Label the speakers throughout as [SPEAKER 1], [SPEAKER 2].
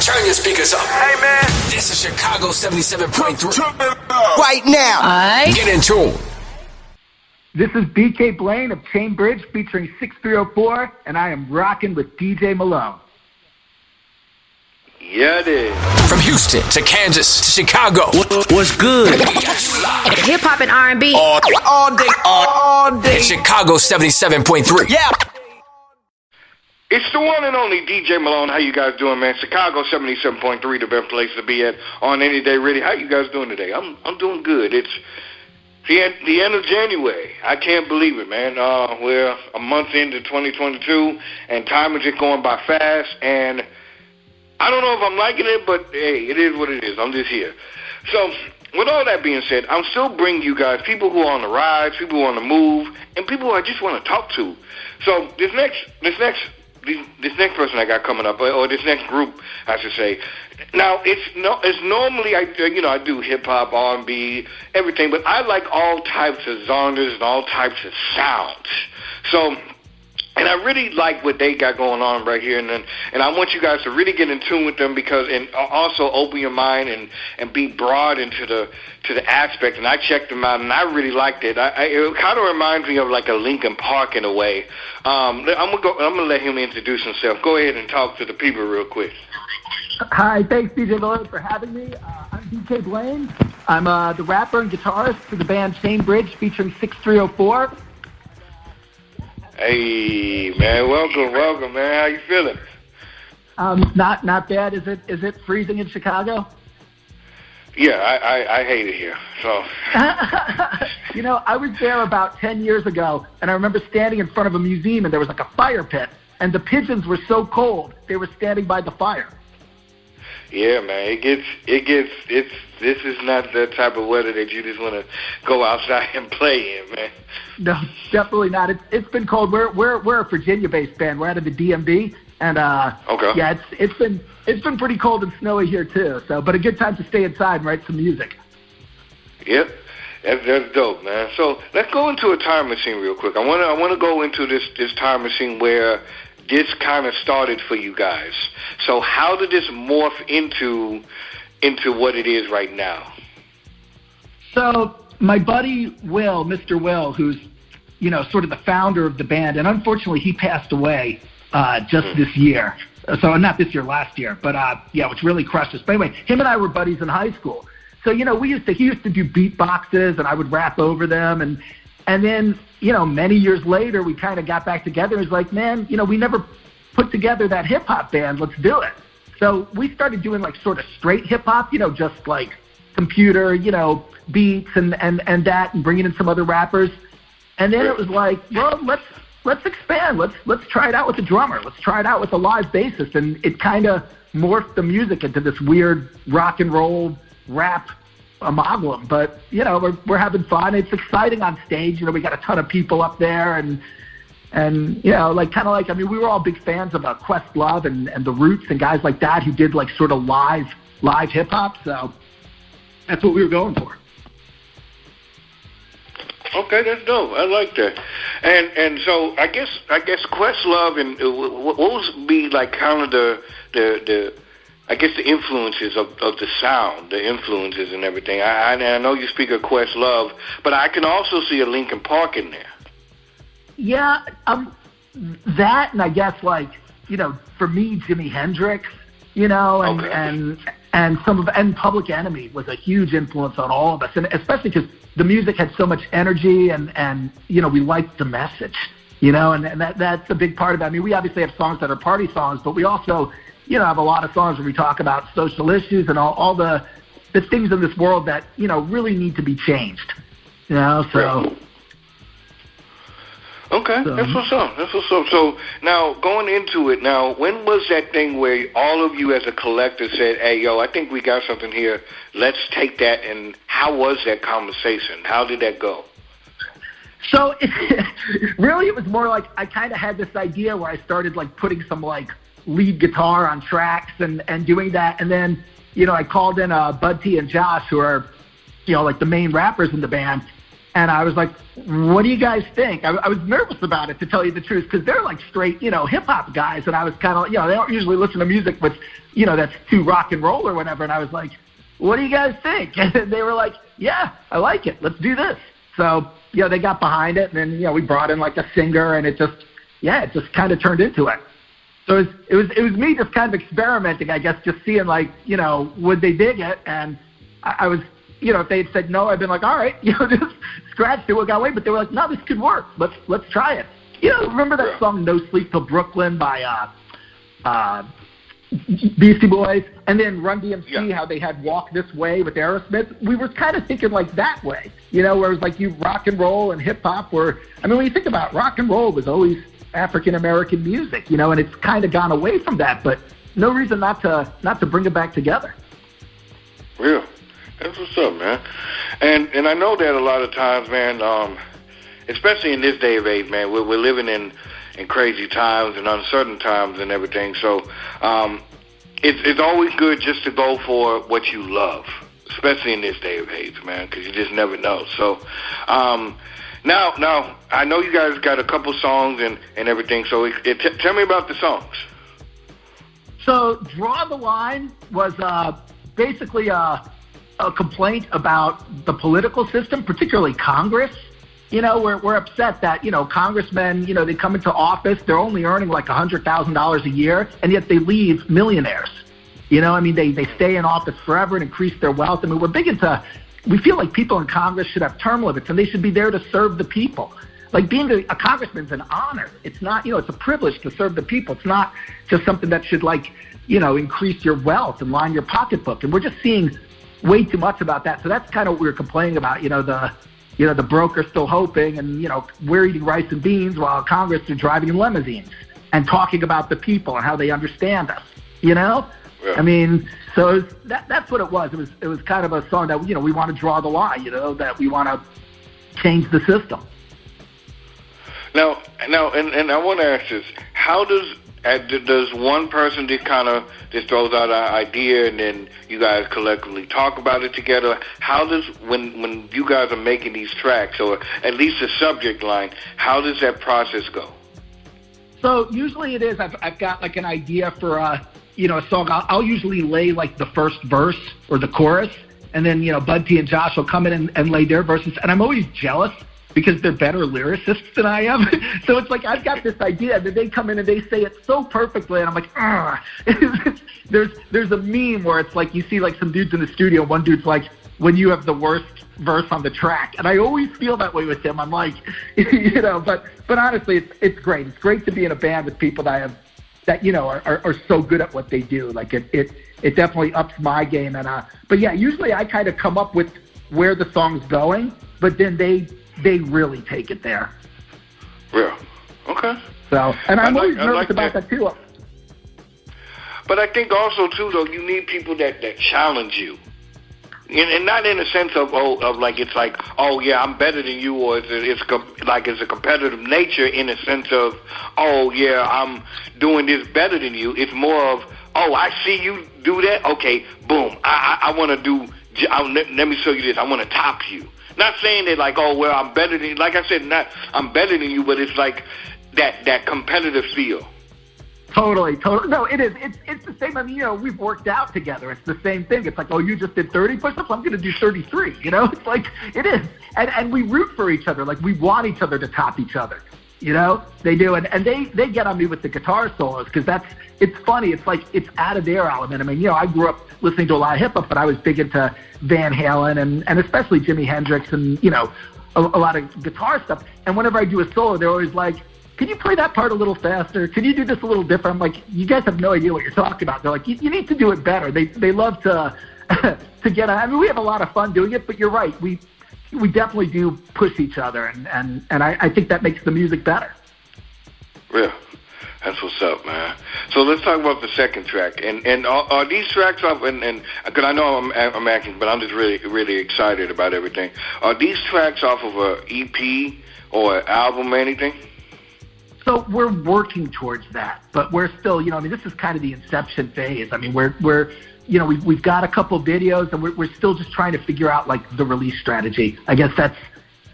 [SPEAKER 1] Turn your speakers up.
[SPEAKER 2] Hey, man.
[SPEAKER 1] This is Chicago 77.3.
[SPEAKER 3] Right now.
[SPEAKER 1] Get in tune.
[SPEAKER 4] This is BK Blaine of Chain Bridge featuring 6304, and I am rocking with DJ Malone.
[SPEAKER 2] Yeah, it is.
[SPEAKER 1] From Houston to Kansas to Chicago.
[SPEAKER 3] What's good?
[SPEAKER 5] Hip-hop and R&B.
[SPEAKER 3] All day.
[SPEAKER 1] It's Chicago 77.3.
[SPEAKER 3] Yeah.
[SPEAKER 2] It's the one and only DJ Malone. How you guys doing, man? Chicago 77.3, the best place to be at on any day ready. How you guys doing today? I'm doing good. It's the end of January. I can't believe it, man. We're a month into 2022, and time is just going by fast, and I don't know if I'm liking it, but hey, it is what it is. I'm just here. So, with all that being said, I'm still bringing you guys people who are on the rise, people who are on the move, and people who I just want to talk to. So, this next person I got coming up, or this next group, I should say. Now, it's normally I do hip hop, R&B, everything, but I like all types of genres and all types of sounds. So, and I really like what they got going on right here, and I want you guys to really get in tune with them and also open your mind and be broad into the aspect. And I checked them out, and I really liked it. It kind of reminds me of like a Linkin Park in a way. I'm gonna let him introduce himself. Go ahead and talk to the people real quick.
[SPEAKER 4] Hi, thanks DJ Malone for having me. I'm BK Blaine. I'm the rapper and guitarist for the band Chain Bridge featuring 6304.
[SPEAKER 2] Hey, man, welcome, man. How you feeling?
[SPEAKER 4] Not bad. Is it freezing in Chicago?
[SPEAKER 2] Yeah, I hate it here. So,
[SPEAKER 4] I was there about 10 years ago, and I remember standing in front of a museum, and there was like a fire pit, and the pigeons were so cold they were standing by the fire.
[SPEAKER 2] Yeah, man, this is not the type of weather that you just want to go outside and play in, man.
[SPEAKER 4] No, definitely not. It's been cold. We're a Virginia-based band. We're out of the DMV, and
[SPEAKER 2] okay.
[SPEAKER 4] Yeah, it's been pretty cold and snowy here too. So, but a good time to stay inside and write some music.
[SPEAKER 2] Yep, that's dope, man. So let's go into a time machine real quick. I want to go into this time machine where this kind of started for you guys. So how did this morph into what it is right now?
[SPEAKER 4] So my buddy Will, Mr. Will, who's sort of the founder of the band, and unfortunately he passed away just this year. So not this year, last year, but which really crushed us. But anyway, him and I were buddies in high school. So he used to do beatboxes, and I would rap over them, and then many years later we kind of got back together. It was like, man, we never put together that hip hop band. Let's do it. So we started doing like sort of straight hip hop, just like computer, beats and that, and bringing in some other rappers. And then it was like, well, let's expand. Let's try it out with a drummer. Let's try it out with a live bassist. And it kind of morphed the music into this weird rock and roll rap amalgam. But we're having fun. It's exciting on stage. We got a ton of people up there, and we were all big fans of Questlove and the Roots and guys like that who did like sort of live hip hop. So that's what we were going for.
[SPEAKER 2] Okay, that's dope. I like that. And so I guess Questlove and what would be like kind of the influences of the sound, the influences and everything. I know you speak of Questlove, but I can also see a Linkin Park in there.
[SPEAKER 4] Yeah, that, and I guess for me, Jimi Hendrix, and Public Enemy was a huge influence on all of us, and especially because the music had so much energy, and we liked the message, and that's a big part of it. I mean, we obviously have songs that are party songs, but we also have a lot of songs where we talk about social issues and all the things in this world that really need to be changed, so.
[SPEAKER 2] Right. Okay, that's what's up. So now, going into it, when was that thing where all of you as a collective said, hey, yo, I think we got something here, let's take that, and how was that conversation? How did that go?
[SPEAKER 4] So, really, it was more like I kind of had this idea where I started, putting some, lead guitar on tracks and doing that, and then, I called in Bud T and Josh, who are, the main rappers in the band, And I was like, what do you guys think? I was nervous about it, to tell you the truth, because they're like straight, hip-hop guys. And I was kind of, they don't usually listen to music with, that's too rock and roll or whatever. And I was like, what do you guys think? And they were like, yeah, I like it. Let's do this. So, they got behind it. And then, we brought in like a singer, and it just kind of turned into it. So it was me just kind of experimenting, I guess, just seeing like, would they dig it? And I was, if they had said no, I'd been like, all right, just scratched it, got away. But they were like, no, this could work. Let's try it. Remember that song "No Sleep Till Brooklyn" by Beastie Boys, and then Run DMC, how they had "Walk This Way" with Aerosmith? We were kind of thinking like that way, where it was like you rock and roll and hip hop. When you think about it, rock and roll was always African American music, and it's kind of gone away from that. But no reason not to bring it back together.
[SPEAKER 2] Yeah. That's what's up, man. And I know that a lot of times, man, especially in this day of age, man, we're living in crazy times and uncertain times and everything. So it's always good just to go for what you love, especially in this day of age, man, because you just never know. So now I know you guys got a couple songs and everything. So tell me about the songs.
[SPEAKER 4] So Draw the Line was basically a complaint about the political system, particularly Congress. We're upset that, congressmen, they come into office, they're only earning like $100,000 a year, and yet they leave millionaires. They stay in office forever and increase their wealth. We're big into, we feel like people in Congress should have term limits, and they should be there to serve the people. Like being a congressman's an honor. It's not, it's a privilege to serve the people. It's not just something that should increase your wealth and line your pocketbook. And we're just seeing way too much about that. So that's kind of what we were complaining about, the broker still hoping, and, we're eating rice and beans while Congress are driving in limousines and talking about the people and how they understand us, Yeah. So that's what it was. It was kind of a song that, we want to draw the line, that we want to change the system.
[SPEAKER 2] Now, and I want to ask this: how does one person just kind of just throws out an idea and then you guys collectively talk about it together? How does when you guys are making these tracks, or at least a subject line, how does that process go?
[SPEAKER 4] So usually it is I've got like an idea for a song. I'll usually lay like the first verse or the chorus, and then Bud T and Josh will come in and lay their verses, and I'm always jealous because they're better lyricists than I am. So it's like I've got this idea, and then they come in and they say it so perfectly, and I'm like, There's a meme where it's like you see like some dudes in the studio, one dude's like, when you have the worst verse on the track. And I always feel that way with him. I'm like, but honestly, it's great. It's great to be in a band with people that are so good at what they do. Like it definitely ups my game. And but yeah, usually I kind of come up with where the song's going, but then they really take it there.
[SPEAKER 2] Yeah. Okay.
[SPEAKER 4] So, and I'm always nervous about that too.
[SPEAKER 2] But I think also too, though, you need people that challenge you, and not in a sense of like it's like, oh yeah, I'm better than you, or it's a competitive nature in a sense of, oh yeah, I'm doing this better than you. It's more of, oh, I see you do that. Okay, boom. I want to do. Let me show you this. I want to top you. Not saying that like, oh well, I'm better than you. Like I said, I'm better than you, but it's like that competitive feel.
[SPEAKER 4] Totally. No, it is. It's the same. I mean, we've worked out together. It's the same thing. It's like, oh, you just did 30 push-ups. I'm going to do 33. It's like it is. And we root for each other. Like we want each other to top each other. They do. And they get on me with the guitar solos because it's funny. It's like it's out of their element. I mean, I grew up listening to a lot of hip hop, but I was big into Van Halen and especially Jimi Hendrix and a lot of guitar stuff. And whenever I do a solo, they're always like, can you play that part a little faster? Can you do this a little different? I'm like, you guys have no idea what you're talking about. They're like, you need to do it better. They love to get on. I mean, we have a lot of fun doing it, but you're right. We definitely do push each other, and I think that makes the music better.
[SPEAKER 2] Yeah, that's what's up, man. So let's talk about the second track. And are these tracks off? And because I know I'm acting, but I'm just really really excited about everything. Are these tracks off of a EP or an album or anything?
[SPEAKER 4] So we're working towards that, but we're still, this is kind of the inception phase. I mean, we're we've got a couple videos, and we're still just trying to figure out like the release strategy. I guess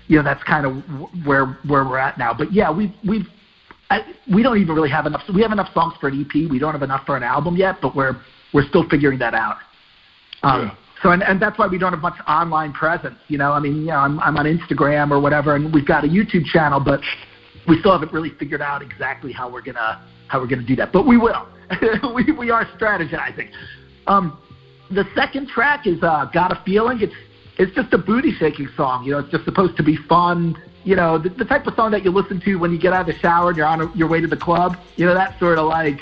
[SPEAKER 4] that's kind of where we're at now. But yeah, we don't even really have enough. We have enough songs for an EP. We don't have enough for an album yet, but we're still figuring that out. So and that's why we don't have much online presence. I'm on Instagram or whatever, and we've got a YouTube channel, but we still haven't really figured out exactly how we're gonna do that. But we will. we are strategizing. The second track is "Got a Feeling." It's just a booty shaking song. It's just supposed to be fun. The type of song that you listen to when you get out of the shower and you're on your way to the club. That sort of like,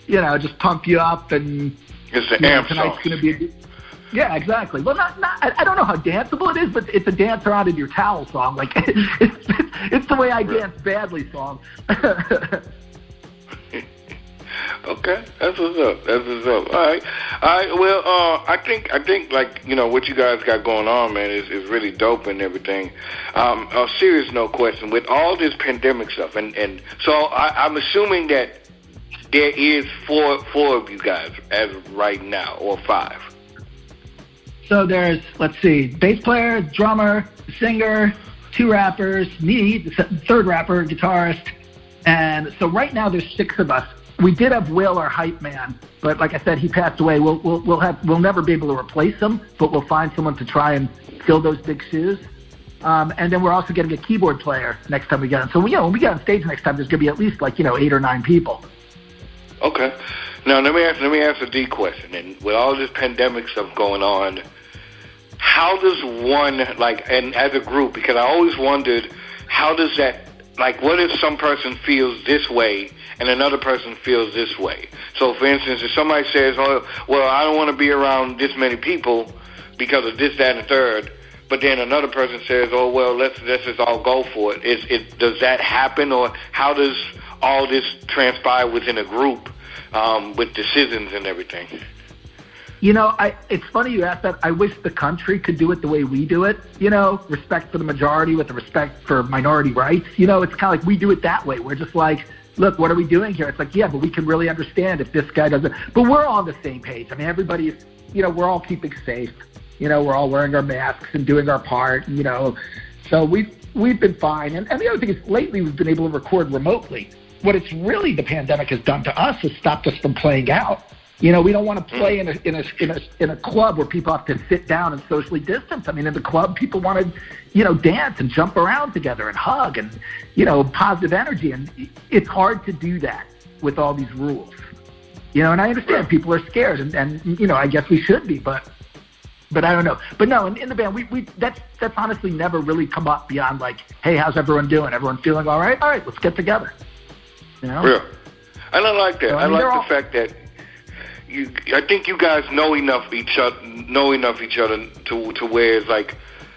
[SPEAKER 4] just pump you up and.
[SPEAKER 2] It's the amp song.
[SPEAKER 4] Tonight's gonna be. Yeah, exactly. Well, not. I don't know how danceable it is, but it's a dance around in your towel song. Like it's the way I dance badly song.
[SPEAKER 2] Okay, that's what's up. All right. Well, I think like what you guys got going on, man, is really dope and everything. A serious note question with all this pandemic stuff, and so I'm assuming that there is four of you guys as of right now, or 5.
[SPEAKER 4] So there's, let's see, bass player, drummer, singer, 2 rappers, me, the 3rd rapper, guitarist, and so right now there's 6 of us. We did have Will, our hype man, but like I said, he passed away. We'll never be able to replace him, but we'll find someone to try and fill those big shoes. And then we're also getting a keyboard player next time we get on. So when we get on stage next time, there's going to be at least 8 or 9 people.
[SPEAKER 2] Okay. Now let me ask a D question. And with all this pandemic stuff going on, how does one and as a group? Because I always wondered, how does that what if some person feels this way and another person feels this way? So, for instance, if somebody says, "Oh, well, I don't want to be around this many people because of this, that, and the third," but then another person says, "Oh, well, let's just all go for it." Does that happen, or how does all this transpire within a group with decisions and everything?
[SPEAKER 4] It's funny you asked that. I wish the country could do it the way we do it. Respect for the majority with the respect for minority rights. It's kind of like we do it that way. We're just like, look, what are we doing here? It's like, yeah, but we can really understand if this guy doesn't. But we're all on the same page. I mean, everybody's, we're all keeping safe. We're all wearing our masks and doing our part. So we've been fine. And the other thing is, lately we've been able to record remotely. What it's really the pandemic has done to us is stopped us from playing out. We don't want to play in a club where people have to sit down and socially distance. I mean, in the club, people want to, dance and jump around together and hug and, positive energy. And it's hard to do that with all these rules. And I understand people are scared and I guess we should be, but I don't know. But no, in the band, we that's honestly never really come up beyond like, hey, how's everyone doing? Everyone feeling all right? All right, let's get together.
[SPEAKER 2] Yeah. And I like that. So, I like the fact that I think you guys know enough each other to where it's like,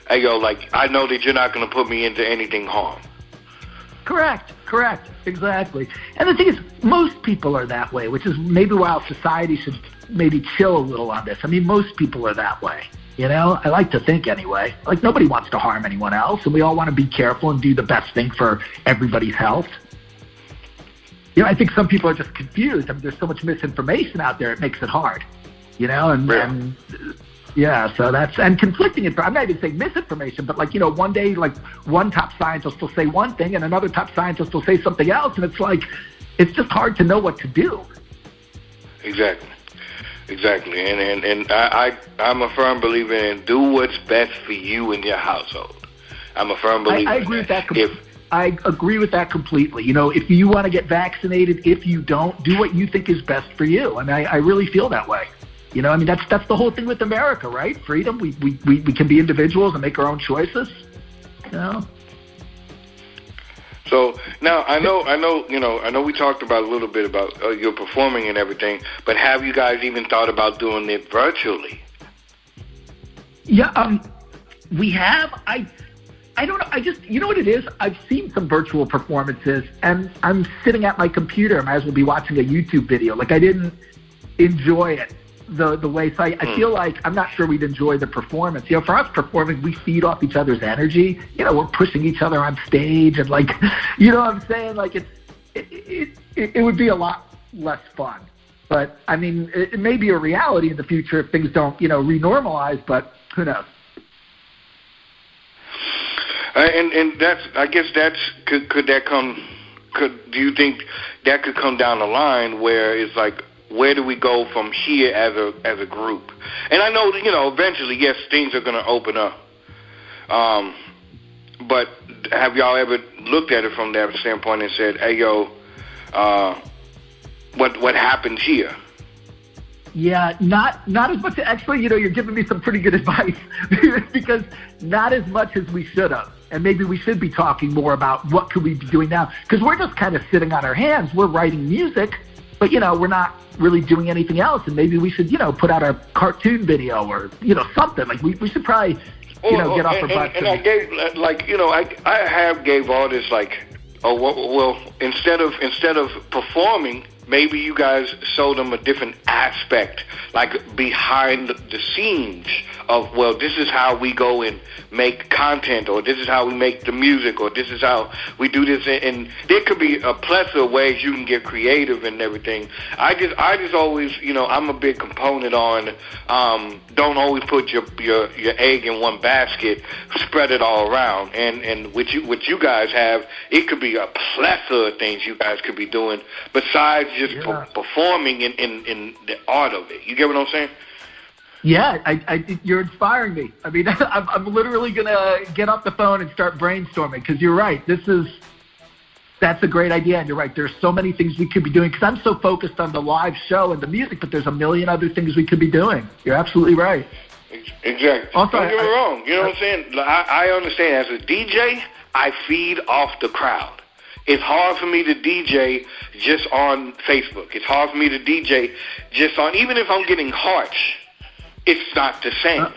[SPEAKER 2] hey, yo, I know that you're not going to put me into anything harm.
[SPEAKER 4] Correct, exactly. And the thing is, most people are that way, which is maybe why society should maybe chill a little on this. I mean, most people are that way. I like to think anyway. Like, nobody wants to harm anyone else, and we all want to be careful and do the best thing for everybody's health. I think some people are just confused. I mean, there's so much misinformation out there, it makes it hard, and so that's, and conflicting it. I'm not even saying misinformation, but one day, one top scientist will say one thing and another top scientist will say something else. And it's just hard to know what to do.
[SPEAKER 2] Exactly. And I'm a firm believer in do what's best for you and your household. I'm a firm believer.
[SPEAKER 4] I agree with that. I agree with that completely. If you want to get vaccinated, if you don't, do what you think is best for you. And I really feel that way. I mean, that's the whole thing with America, right? Freedom. We can be individuals and make our own choices.
[SPEAKER 2] So now I know we talked about a little bit about your performing and everything, but have you guys even thought about doing it virtually?
[SPEAKER 4] Yeah, we have. I don't know. I just, what it is? I've seen some virtual performances, and I'm sitting at my computer. I might as well be watching a YouTube video. I didn't enjoy it the way. So I feel like I'm not sure we'd enjoy the performance. For us performing, we feed off each other's energy. We're pushing each other on stage, and you know what I'm saying? It would be a lot less fun. But I mean, it may be a reality in the future if things don't, renormalize. But who knows?
[SPEAKER 2] And that's, I guess that's, could that come, do you think that could come down the line where it's like, where do we go from here as a group? And I know, eventually, yes, things are going to open up. But have y'all ever looked at it from that standpoint and said, hey, yo, what happened here?
[SPEAKER 4] Yeah, not as much. Actually, you're giving me some pretty good advice because not as much as we should have. And maybe we should be talking more about what could we be doing now, because we're just kind of sitting on our hands. We're writing music, but, we're not really doing anything else. And maybe we should, put out a cartoon video or, something. Like we should probably, get off our butts.
[SPEAKER 2] And I gave, I have gave artists instead of performing, maybe you guys showed them a different aspect, like behind the scenes of, this is how we go and make content, or this is how we make the music, or this is how we do this. And there could be a plethora of ways you can get creative and everything. I just always, I'm a big component on, don't always put your egg in one basket, spread it all around. And what you guys have, it could be a plethora of things you guys could be doing besides just performing in the art of it. You get what I'm saying?
[SPEAKER 4] Yeah, you're inspiring me. I mean, I'm literally going to get off the phone and start brainstorming, because you're right. That's a great idea, and you're right. There's so many things we could be doing, because I'm so focused on the live show and the music, but there's a million other things we could be doing. You're absolutely right.
[SPEAKER 2] Exactly.
[SPEAKER 4] Also,
[SPEAKER 2] don't get me wrong. You know what I'm saying? I understand. As a DJ, I feed off the crowd. It's hard for me to DJ just on Facebook. It's hard for me to DJ just on, even if I'm getting hearts, it's not the same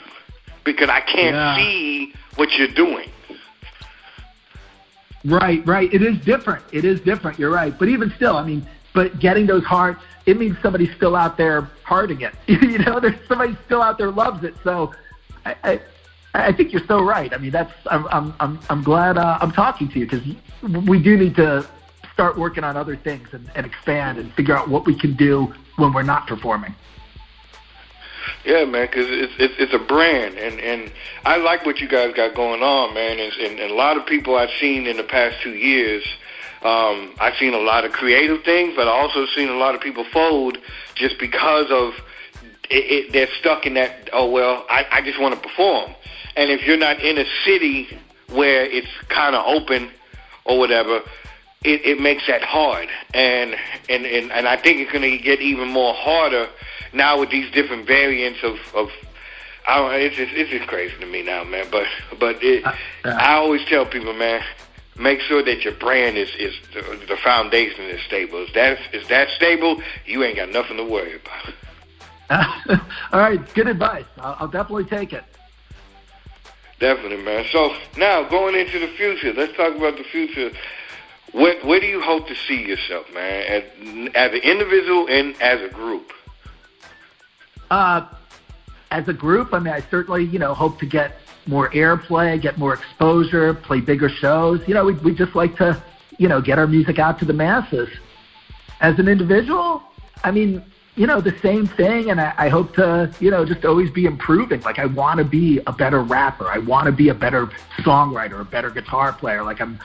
[SPEAKER 2] because I can't see what you're doing. Right.
[SPEAKER 4] It is different. You're right. But even still, but getting those hearts, it means somebody's still out there hearting it. There's somebody still out there loves it. So I think you're so right. I'm glad I'm talking to you, because we do need to start working on other things and expand and figure out what we can do when we're not performing.
[SPEAKER 2] Yeah, man, because it's a brand, and I like what you guys got going on, man. And a lot of people I've seen in the past 2 years, I've seen a lot of creative things, but I also seen a lot of people fold just because of they're stuck in that, I just want to perform. And if you're not in a city where it's kind of open or whatever, it makes that hard. And I think it's going to get even more harder now with these different variants of it's just crazy to me now, man. But I always tell people, man, make sure that your brand is the foundation is stable. Is that stable, you ain't got nothing to worry about.
[SPEAKER 4] All right, good advice. I'll definitely take it.
[SPEAKER 2] Definitely, man. So now going into the future, let's talk about the future. Where do you hope to see yourself, man, as an individual and as a group?
[SPEAKER 4] As a group, I certainly, hope to get more airplay, get more exposure, play bigger shows. We just like to, get our music out to the masses. As an individual, the same thing, and I hope to, just always be improving. Like, I want to be a better rapper. I want to be a better songwriter, a better guitar player. Like, I'm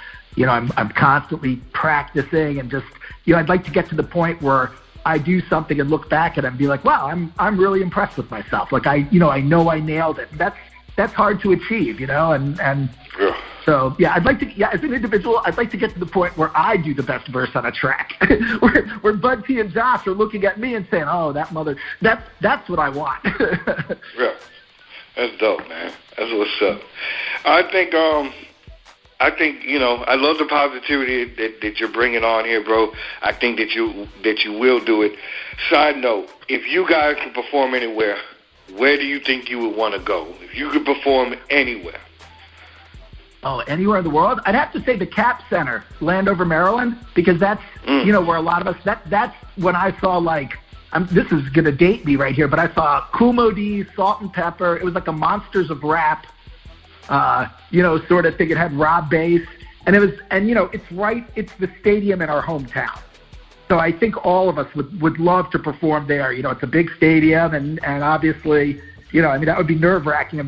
[SPEAKER 4] constantly practicing, and just, I'd like to get to the point where I do something and look back at it and be like, wow, I'm really impressed with myself. Like, I know I nailed it. That's hard to achieve, and so, I'd like to, as an individual, I'd like to get to the point where I do the best verse on a track, where Bud T and Josh are looking at me and saying, oh, that's what I want.
[SPEAKER 2] Yeah, that's dope, man. That's what's up. I think, I love the positivity that you're bringing on here, bro. I think that you will do it. Side note, if you guys could perform anywhere, where do you think you would want to go? If you could perform anywhere.
[SPEAKER 4] Oh, anywhere in the world? I'd have to say the Cap Center, Landover, Maryland, because that's, where a lot of us, that's when I saw, this is going to date me right here, but I saw Kool Moe Dee, Salt and Pepper. It was like a Monsters of Rap, sort of thing. It had Rob Bass, and it's the stadium in our hometown. So I think all of us would love to perform there. It's a big stadium, and obviously, that would be nerve-wracking.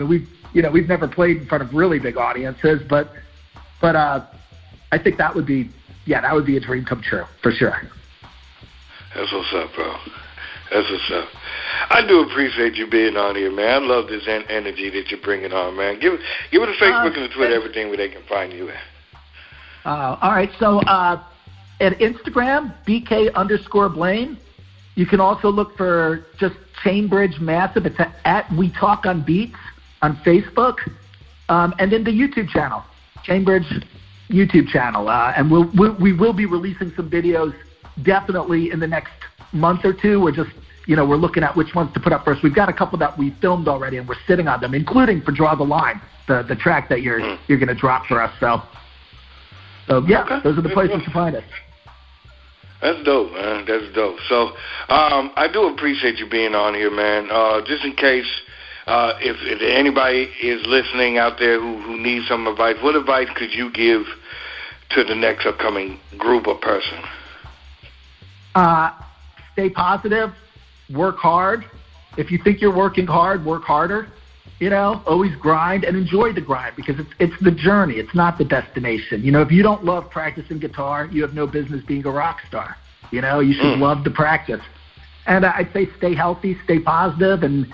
[SPEAKER 4] We've never played in front of really big audiences, but But I think that would be a dream come true for sure.
[SPEAKER 2] That's what's up, bro. That's what's up. I do appreciate you being on here, man. I love this energy that you're bringing on, man. Give it a Facebook and a Twitter, everything where they can find you at.
[SPEAKER 4] All right, so at Instagram, BK_Blaine. You can also look for just Chain Bridge Massive. It's at We Talk on Beats on Facebook. And then the YouTube channel, Chain Bridge YouTube channel. And we will be releasing some videos definitely in the next month or two. We're just, we're looking at which ones to put up first. We've got a couple that we filmed already, and we're sitting on them, including for Draw the Line, the track that you're going to drop for us. So yeah, okay. Those are the places to find us.
[SPEAKER 2] That's dope, man. That's dope. So I do appreciate you being on here, man. Just in case if anybody is listening out there who needs some advice, what advice could you give to the next upcoming group or person?
[SPEAKER 4] Stay positive. Work hard. If you think you're working hard, work harder. Always grind and enjoy the grind, because it's the journey. It's not the destination. If you don't love practicing guitar, you have no business being a rock star. You should love the practice. And I'd say stay healthy, stay positive, and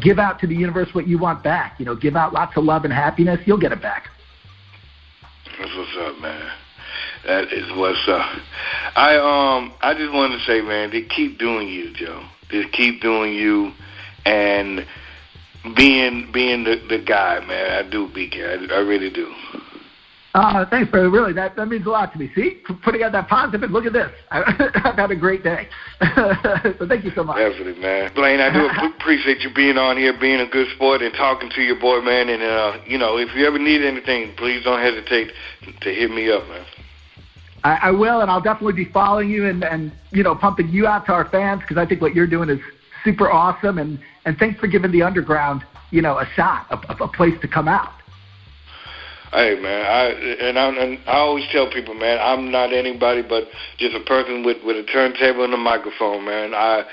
[SPEAKER 4] give out to the universe what you want back. Give out lots of love and happiness. You'll get it back.
[SPEAKER 2] That's what's up, man. That is what's up. I just wanted to say, man, just keep doing you, Joe. Just keep doing you, and being the guy, man. I do, BK. I really do.
[SPEAKER 4] Thanks, brother. Really, that means a lot to me. See, putting out that positive, and look at this. I've had a great day. So thank you so much.
[SPEAKER 2] Definitely, man. Blaine, I do appreciate you being on here, being a good sport, and talking to your boy, man. And, if you ever need anything, please don't hesitate to hit me up, man.
[SPEAKER 4] I will, and I'll definitely be following you and pumping you out to our fans, because I think what you're doing is super awesome. And thanks for giving the underground, a shot, a place to come out.
[SPEAKER 2] Hey, man, I always tell people, man, I'm not anybody but just a person with a turntable and a microphone, man. I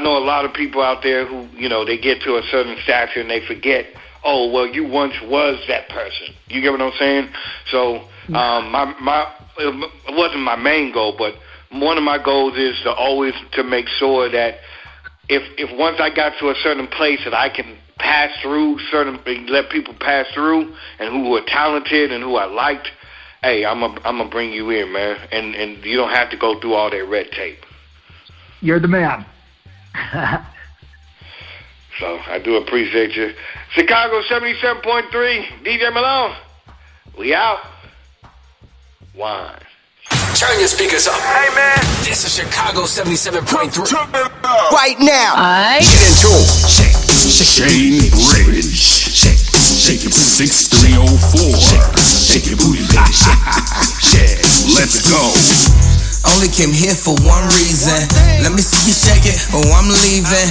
[SPEAKER 2] know a lot of people out there who, they get to a certain stature and they forget, oh, well, you once was that person. You get what I'm saying? So it wasn't my main goal, but one of my goals is to make sure that if once I got to a certain place that I can pass through let people pass through, and who are talented and who I liked, hey, I'm gonna bring you in, man, and you don't have to go through all that red tape.
[SPEAKER 4] You're the man.
[SPEAKER 2] So I do appreciate you. Chicago 77.3, DJ Malone. We out. Wine.
[SPEAKER 1] Turn your speakers up.
[SPEAKER 3] Hey, man.
[SPEAKER 1] This is Chicago 77.3.
[SPEAKER 3] Right now.
[SPEAKER 1] Get in tune.
[SPEAKER 6] Shake Chain Bridge. Shake it 6304. Shake your booty, baby. Shake. Let's go.
[SPEAKER 3] Only came here for one reason. Let me see you shake it, or I'm leaving.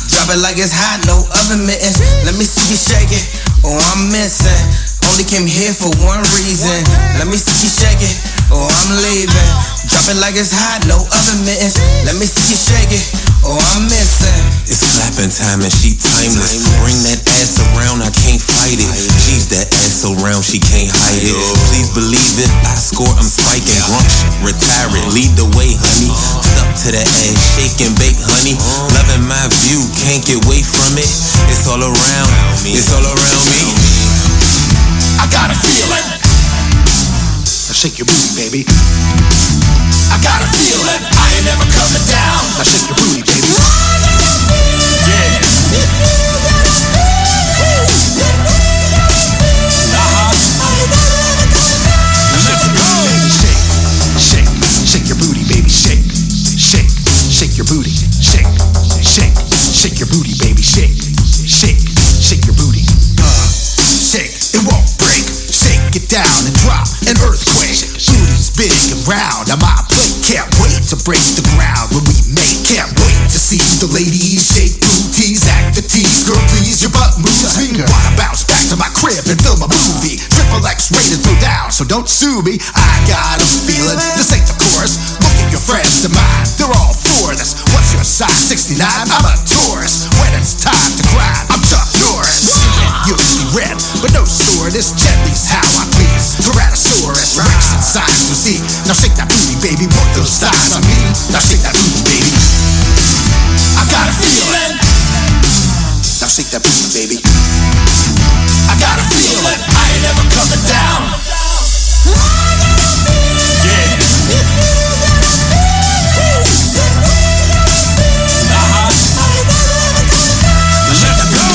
[SPEAKER 3] Drop it like it's hot, no oven mittens. Let me see you shake it, or I'm missing. Only came here for one reason. Let me see you shake it, or I'm leaving. Drop it like it's hot, no oven mittens. Let me see you shake it, or I'm missing.
[SPEAKER 7] It's clapping time and she timeless. Bring that ass around, I can't fight it. She's that ass around, she can't hide it. Please believe if I score, I'm spiking. Grump, retire it, lead the way, honey. Stuck to that ass, shake and bake, honey. Loving my view, can't get away from it. It's all around me.
[SPEAKER 6] I got a feeling. Now shake your booty, baby. I got a feeling. I ain't never coming down. Now shake your booty, baby. Yeah. Now let's go. Shake your booty, baby. Shake your booty. Shake your booty, baby. Shake your booty. Shake, it won't break. Shake it down and drop an earthquake. Booty's big and round on my plate. Can't wait to break the ground when we make. Can't wait to see the ladies shake booties, act the tease. Girl, please, your butt moves me. Wanna bounce back to my crib and film a movie. Triple X rated, throw down, so don't sue me. I got a feeling this ain't the chorus. Look at your friends and mine, they're all for this. What's your size? 69? I'm a tourist. When it's time to grind, I'm Chuck Norris. Usually red, but no sword is shake that booty, baby. I got a feeling I ain't ever coming down. Yeah. Let's go.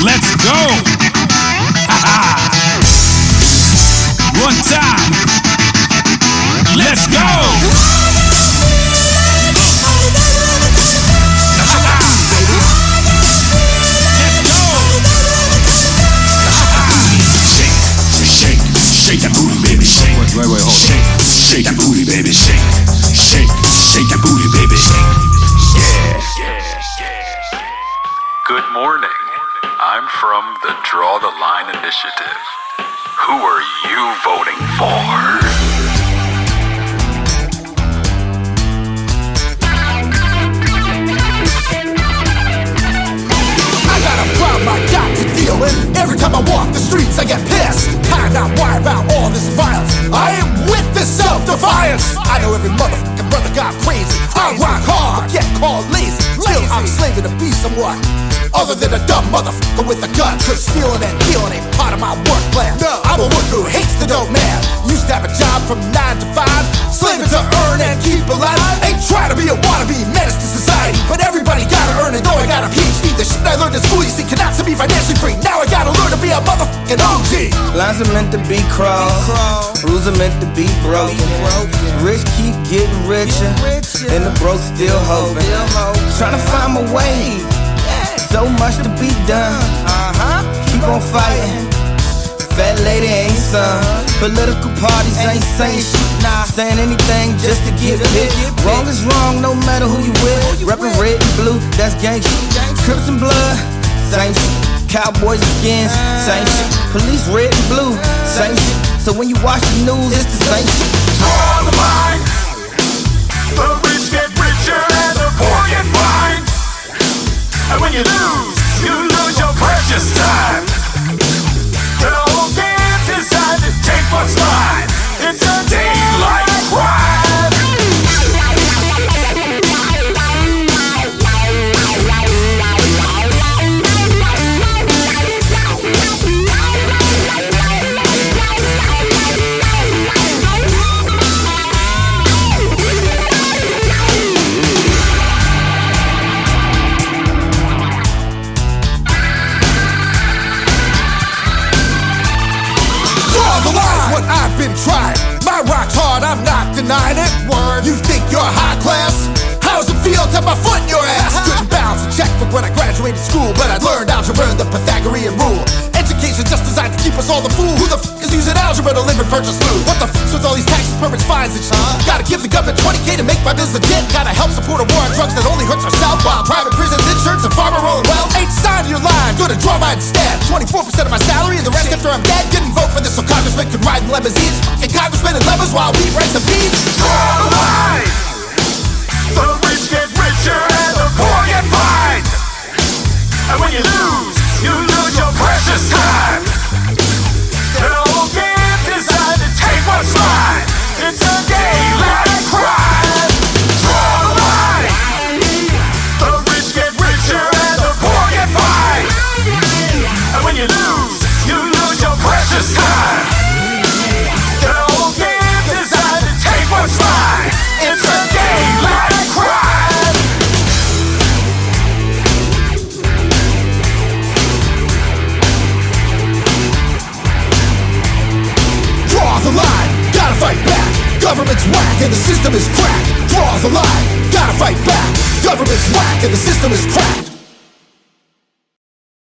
[SPEAKER 6] Let's go. One time. Let's go. Shake that booty, baby, shake. Wait, hold on. Shake that booty, baby, shake. Shake that booty, baby, shake. Yeah.
[SPEAKER 8] Good morning. I'm from the Draw the Line Initiative. Who are you voting for?
[SPEAKER 6] I got to deal with. Every time I walk the streets I get pissed. Tired not worried about all this violence. I am with this self-defiance. I know every motherfucking brother got crazy. I rock hard, get called lazy. Still I'm slaving to be someone other than a dumb motherfucker with a gun. Cause stealing and dealing ain't part of my work plan. No, I'm a worker who hates the dope man. Used to have a job from 9 to 5, slaving to earn and keep alive. Ain't trying to be a wannabe menace to society, but everybody gotta earn it. Though I got a PhD, the shit I learned in school, you see, cannot to be financially free. Now I gotta learn to be a motherfucking OG.
[SPEAKER 3] Lines are meant to be crossed, rules are meant to be broken. Rich keep getting richer, and the broke still hoping. Trying to find my way, so much to be done. Keep on fighting. Fat lady ain't some. Political parties ain't saying shit. Saying anything just to get hit. Wrong is wrong, no matter who you with. Reppin' red and blue, that's gang shit. Crips and blood, same shit. Cowboys and skins, same shit. Police red and blue, same shit. So when you watch the news, it's the same shit.
[SPEAKER 6] Draw the line. The rich get richer and the poor get fined. And when you lose your precious time. The whole game decide to take what's mine. It's a daylight crime. What I've been trying. My rock's hard, I'm not denying it. Word, you think you're high class? How's it feel to have my foot in your ass? Couldn't balance a checkbook when I graduated school, but I learned algebra and the Pythagorean rule. Education just designed to keep us all the fool. Who the f*** is using algebra to live and purchase food? What the f***'s with all these taxes, permits, fines and shit? Gotta give the government 20K to make my business legit. Gotta help support a war on drugs that only hurts ourselves, while private prisons, insurance, and farmer rolling well. Ain't signed your line, gonna draw mine instead. 24% of my salary and the rest after I'm dead. Didn't vote for this so congressmen could ride in limousines. Fucking congressmen and levers while we write some beats. Draw the line. The rich get richer and the poor get fined. And when you lose your precious time. The whole game designed to take what's mine. It's a daylight crime. Draw the line. The rich get richer and the poor get fined. And when you lose your precious time. The whole game designed to take what's mine. It's a daylight crime. Draw the line, gotta fight back. Government's whack and the system is cracked. Draw the line, gotta fight back. Government's whack and the system is cracked.